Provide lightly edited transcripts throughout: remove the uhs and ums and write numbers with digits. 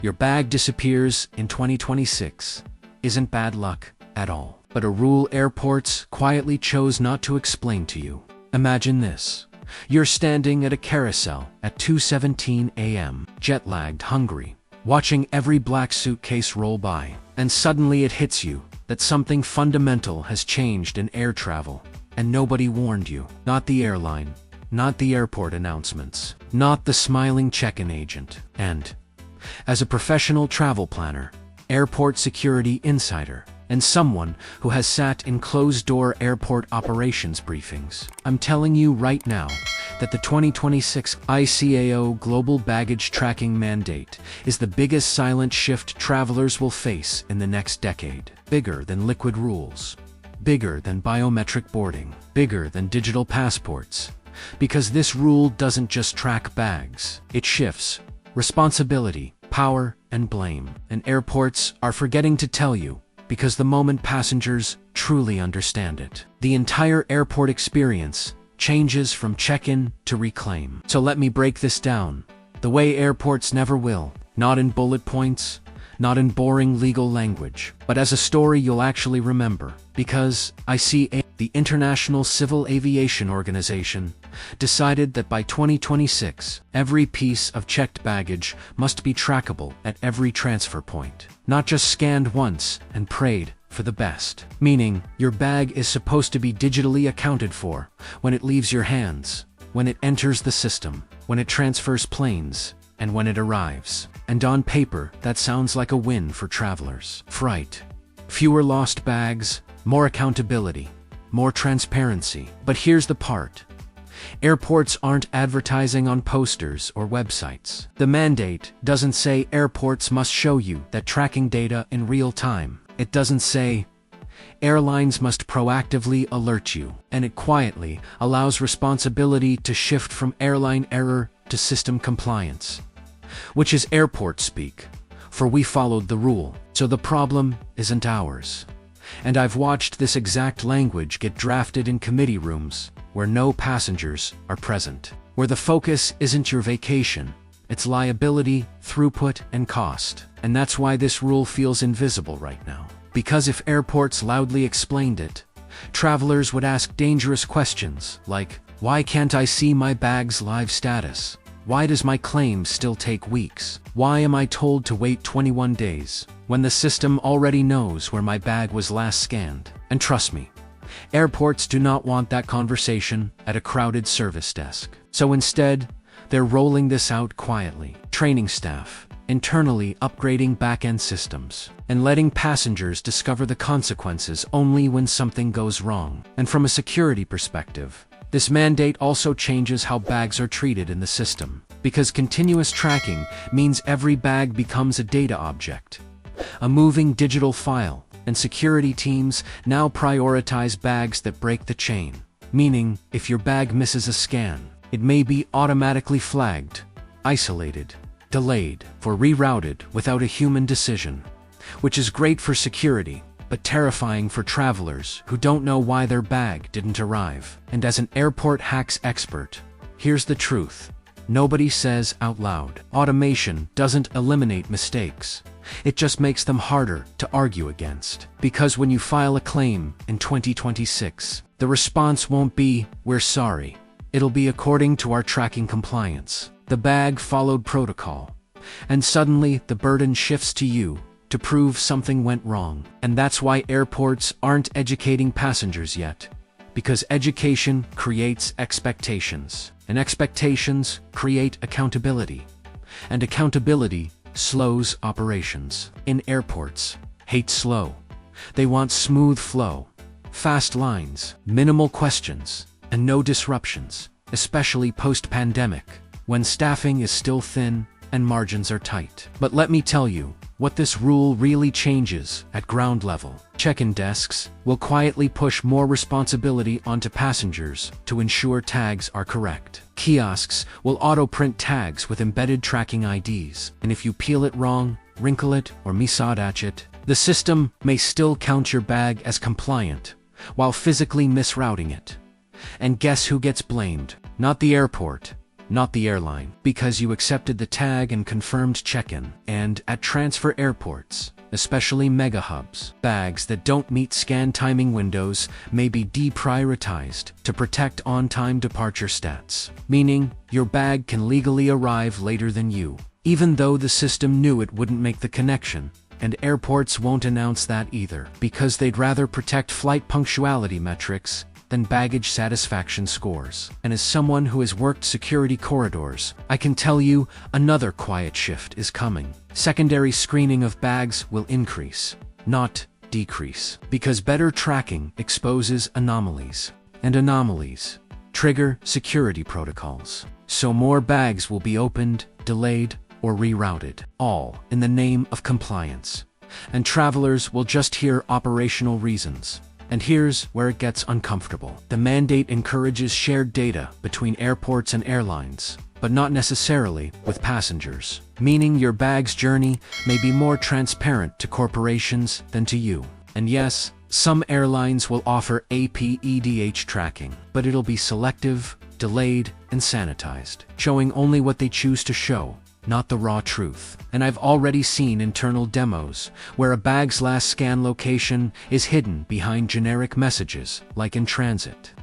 your bag disappears in 2026 isn't bad luck at all, but a rule airports quietly chose not to explain to you. Imagine this. You're standing at a carousel at 2:17 a.m., jet-lagged, hungry, watching every black suitcase roll by, and suddenly it hits you that something fundamental has changed in air travel, and nobody warned you. Not the airline, not the airport announcements, not the smiling check-in agent. And, as a professional travel planner, airport security insider, and someone who has sat in closed-door airport operations briefings, I'm telling you right now that the 2026 ICAO Global Baggage Tracking Mandate is the biggest silent shift travelers will face in the next decade. Bigger than liquid rules, bigger than biometric boarding, bigger than digital passports. Because this rule doesn't just track bags, it shifts responsibility, power, and blame. And airports are forgetting to tell you, because the moment passengers truly understand it, the entire airport experience changes from check-in to reclaim. So let me break this down the way airports never will, not in bullet points, not in boring legal language, but as a story you'll actually remember. Because ICAO, the International Civil Aviation Organization, decided that by 2026, every piece of checked baggage must be trackable at every transfer point, not just scanned once and prayed for the best. Meaning, your bag is supposed to be digitally accounted for when it leaves your hands, when it enters the system, when it transfers planes, and when it arrives. And on paper, that sounds like a win for travelers. Fright. Fewer lost bags, more accountability, more transparency. But here's the part. Airports aren't advertising on posters or websites. The mandate doesn't say airports must show you that tracking data in real time. It doesn't say airlines must proactively alert you. And it quietly allows responsibility to shift from airline error to system compliance, which is airport speak, for we followed the rule. So the problem isn't ours. And I've watched this exact language get drafted in committee rooms where no passengers are present, where the focus isn't your vacation, it's liability, throughput, and cost. And that's why this rule feels invisible right now. Because if airports loudly explained it, travelers would ask dangerous questions like, why can't I see my bag's live status? Why does my claim still take weeks? Why am I told to wait 21 days when the system already knows where my bag was last scanned? And trust me, airports do not want that conversation at a crowded service desk. So instead, they're rolling this out quietly, training staff, internally upgrading back-end systems, and letting passengers discover the consequences only when something goes wrong. And from a security perspective, this mandate also changes how bags are treated in the system, because continuous tracking means every bag becomes a data object, a moving digital file, and security teams now prioritize bags that break the chain. Meaning, if your bag misses a scan, it may be automatically flagged, isolated, delayed, or rerouted without a human decision, which is great for security, but terrifying for travelers who don't know why their bag didn't arrive. And as an airport hacks expert, here's the truth. Nobody says out loud. Automation doesn't eliminate mistakes. It just makes them harder to argue against. Because when you file a claim in 2026, the response won't be, "We're sorry." It'll be according to our tracking compliance. The bag followed protocol. And suddenly the burden shifts to you to prove something went wrong. And that's why airports aren't educating passengers yet. Because education creates expectations, and expectations create accountability. And accountability slows operations. In airports, hate slow. They want smooth flow, fast lines, minimal questions, and no disruptions, especially post-pandemic, when staffing is still thin and margins are tight. But let me tell you, what this rule really changes at ground level. Check-in desks will quietly push more responsibility onto passengers to ensure tags are correct. Kiosks will auto-print tags with embedded tracking IDs, and if you peel it wrong, wrinkle it, or misatch it, the system may still count your bag as compliant, while physically misrouting it. And guess who gets blamed? Not the airport, not the airline, because you accepted the tag and confirmed check-in. And at transfer airports, especially mega hubs, bags that don't meet scan timing windows may be deprioritized to protect on-time departure stats, meaning your bag can legally arrive later than you, even though the system knew it wouldn't make the connection. And airports won't announce that either, because they'd rather protect flight punctuality metrics than baggage satisfaction scores. And as someone who has worked security corridors, I can tell you another quiet shift is coming. Secondary screening of bags will increase, not decrease, because better tracking exposes anomalies, and anomalies trigger security protocols. So more bags will be opened, delayed, or rerouted, all in the name of compliance. And travelers will just hear operational reasons. And here's where it gets uncomfortable. The mandate encourages shared data between airports and airlines, but not necessarily with passengers, meaning your bag's journey may be more transparent to corporations than to you. And yes, some airlines will offer APEDH tracking, but it'll be selective, delayed, and sanitized, showing only what they choose to show, not the raw truth. And I've already seen internal demos where a bag's last scan location is hidden behind generic messages like in transit,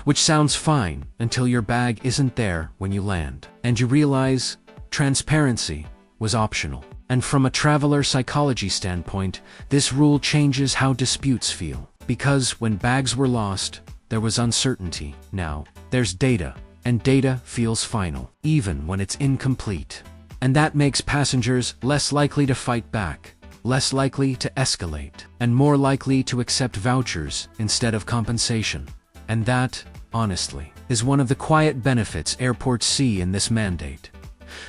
which sounds fine until your bag isn't there when you land, and you realize transparency was optional. And from a traveler psychology standpoint, this rule changes how disputes feel, because when bags were lost, there was uncertainty. Now, there's data, and data feels final, even when it's incomplete. And that makes passengers less likely to fight back, less likely to escalate, and more likely to accept vouchers instead of compensation. And that, honestly, is one of the quiet benefits airports see in this mandate.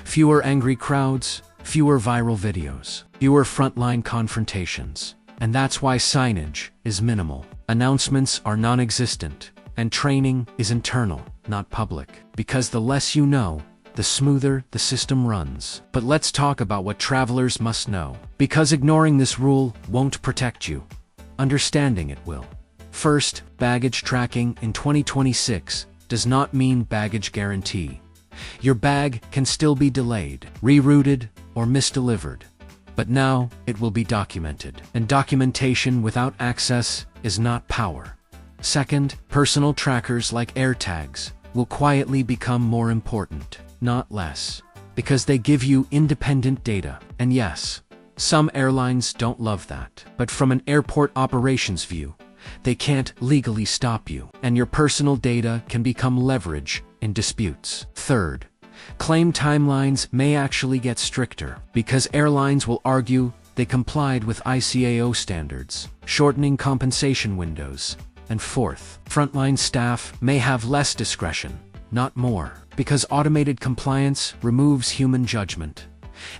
Fewer angry crowds, fewer viral videos, fewer frontline confrontations. And that's why signage is minimal. Announcements are non-existent, and training is internal, not public. Because the less you know, the smoother the system runs. But let's talk about what travelers must know, because ignoring this rule won't protect you. Understanding it will. First, baggage tracking in 2026 does not mean baggage guarantee. Your bag can still be delayed, rerouted, or misdelivered. But now, it will be documented. And documentation without access is not power. Second, personal trackers like AirTags will quietly become more important, not less, because they give you independent data. And yes, some airlines don't love that. But from an airport operations view, they can't legally stop you, and your personal data can become leverage in disputes. Third, claim timelines may actually get stricter, because airlines will argue they complied with ICAO standards, shortening compensation windows. And fourth, frontline staff may have less discretion, not more, because automated compliance removes human judgment.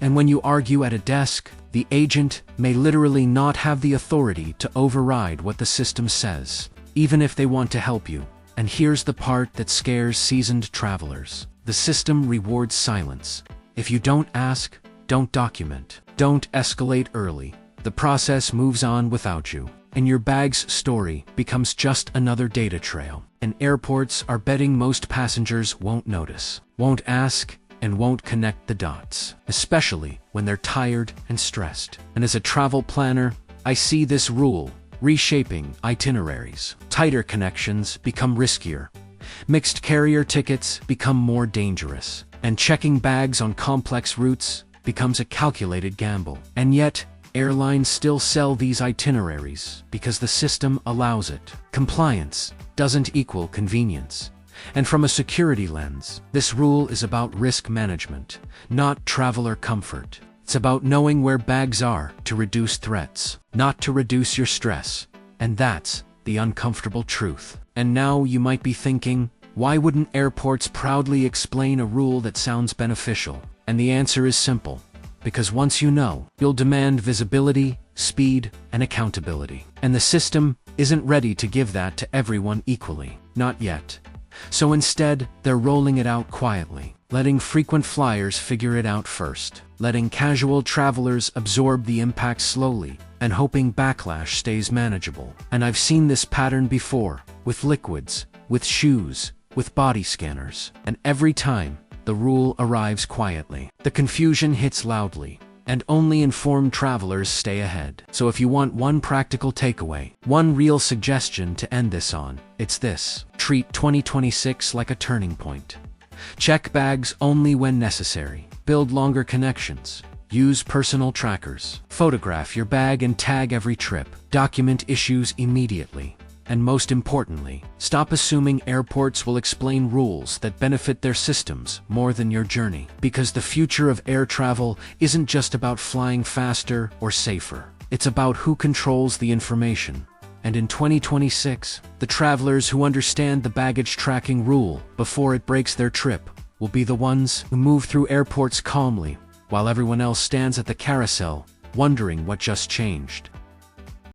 And when you argue at a desk, the agent may literally not have the authority to override what the system says, even if they want to help you. And here's the part that scares seasoned travelers. The system rewards silence. If you don't ask, don't document, don't escalate early, the process moves on without you, and your bag's story becomes just another data trail. And airports are betting most passengers won't notice, won't ask, and won't connect the dots, especially when they're tired and stressed. And as a travel planner, I see this rule reshaping itineraries. Tighter connections become riskier. Mixed carrier tickets become more dangerous. And checking bags on complex routes becomes a calculated gamble. And yet, airlines still sell these itineraries because the system allows it. Compliance doesn't equal convenience. And from a security lens, this rule is about risk management, not traveler comfort. It's about knowing where bags are to reduce threats, not to reduce your stress. And that's the uncomfortable truth. And now you might be thinking, why wouldn't airports proudly explain a rule that sounds beneficial? And the answer is simple. Because once you know, you'll demand visibility, speed, and accountability. And the system isn't ready to give that to everyone equally. Not yet. So instead, they're rolling it out quietly, letting frequent flyers figure it out first, letting casual travelers absorb the impact slowly, and hoping backlash stays manageable. And I've seen this pattern before, with liquids, with shoes, with body scanners. And every time, the rule arrives quietly. The confusion hits loudly, and only informed travelers stay ahead. So if you want one practical takeaway, one real suggestion to end this on, it's this: treat 2026 like a turning point. Check bags only when necessary. Build longer connections. Use personal trackers. Photograph your bag and tag every trip. Document issues immediately. And most importantly, stop assuming airports will explain rules that benefit their systems more than your journey. Because the future of air travel isn't just about flying faster or safer. It's about who controls the information. And in 2026, the travelers who understand the baggage tracking rule before it breaks their trip will be the ones who move through airports calmly, while everyone else stands at the carousel, wondering what just changed.